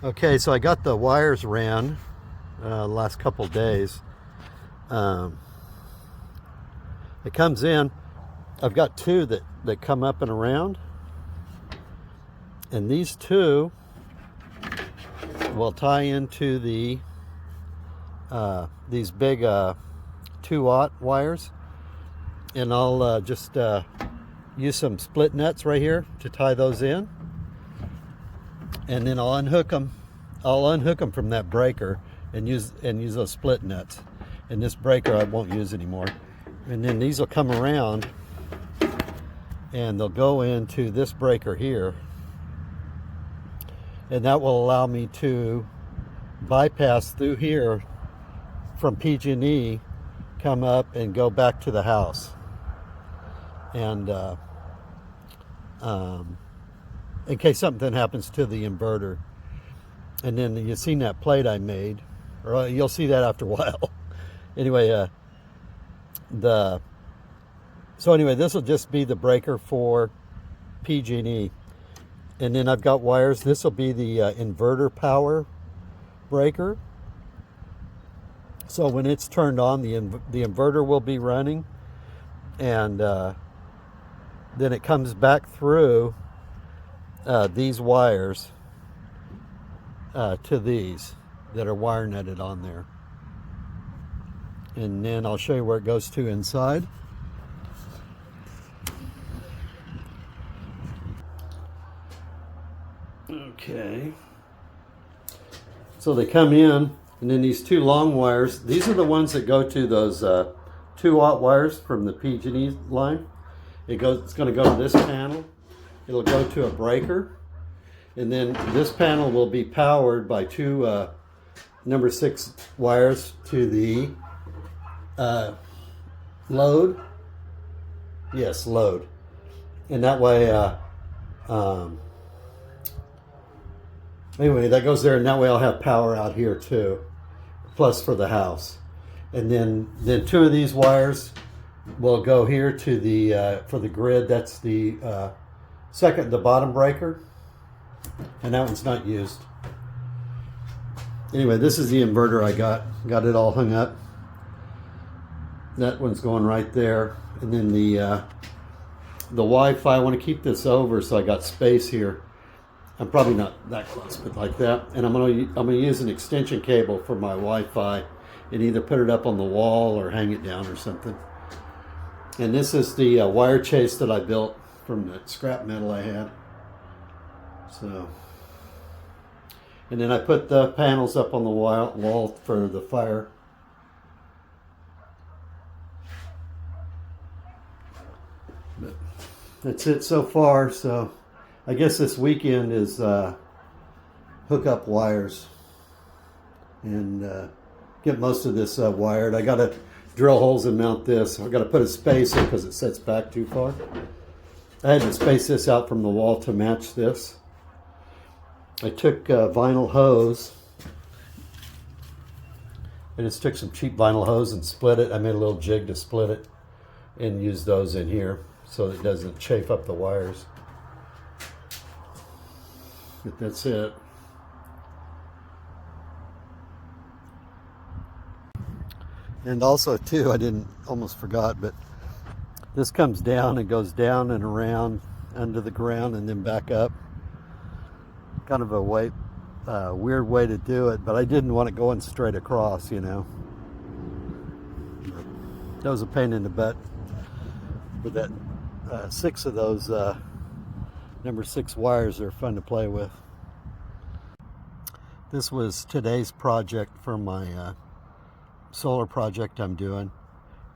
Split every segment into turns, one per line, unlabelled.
Okay, so I got the wires ran the last couple days. It comes in. I've got two that come up and around, and these two will tie into the these big 2-aught wires, and I'll just use some split nuts right here to tie those in, and then I'll unhook them. I'll unhook them from that breaker and use those split nuts. And this breaker I won't use anymore. And then these will come around and they'll go into this breaker here, and that will allow me to bypass through here from PG&E, come up and go back to the house. And in case something happens to the inverter. And then you've seen that plate I made, or you'll see that after a while. Anyway, so anyway, this will just be the breaker for PG&E. And then I've got wires. This will be the inverter power breaker. So when it's turned on, the inverter will be running, and then it comes back through these wires to these that are wire netted on there. And then I'll show you where it goes to inside. Okay. So they come in, and then these two long wires, these are the ones that go to those 2-aught wires from the PG&E line. It's going to go to this panel. It'll go to a breaker, and then this panel will be powered by two number 6 wires to the load. Yes, load. And that way, anyway, that goes there, and that way I'll have power out here too, plus for the house. And then 2 of these wires will go here to the for the grid. That's the the bottom breaker, and that one's not used. Anyway, this is the inverter I got it all hung up. That one's going right there, and then the Wi-Fi. I want to keep this over, so I got space here. I'm probably not that close, but like that. And I'm gonna use an extension cable for my Wi-Fi, and either put it up on the wall or hang it down or something. And this is the wire chase that I built from the scrap metal I had. So, and then I put the panels up on the wall for the fire. But that's it so far. So I guess this weekend is hook up wires and get most of this wired. I got to drill holes and mount this. I got to put a spacer because it sets back too far. I had to space this out from the wall to match this. I took vinyl hose. I just took some cheap vinyl hose and split it. I made a little jig to split it and use those in here so it doesn't chafe up the wires. But that's it. And also too, I almost forgot, but this comes down and goes down and around under the ground and then back up. Kind of a weird way to do it, but I didn't want it going straight across, you know. That was a pain in the butt. With that 6 of those number 6 wires are fun to play with. This was today's project for my solar project I'm doing.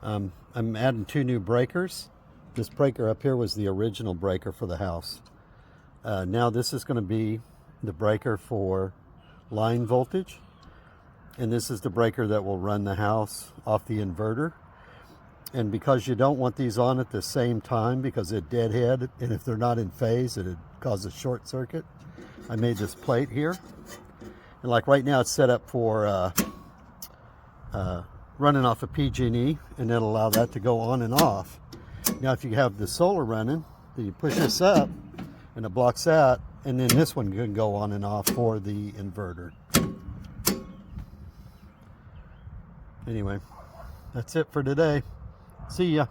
I'm adding 2 new breakers. This breaker up here was the original breaker for the house. Now this is going to be the breaker for line voltage, and this is the breaker that will run the house off the inverter. And because you don't want these on at the same time because it deadhead, and if they're not in phase, it'd cause a short circuit, I made this plate here. And like right now it's set up for running off of PG&E, and it'll allow that to go on and off. Now if you have the solar running, then you push this up and it blocks that, and then this one can go on and off for the inverter. Anyway, that's it for today. See ya.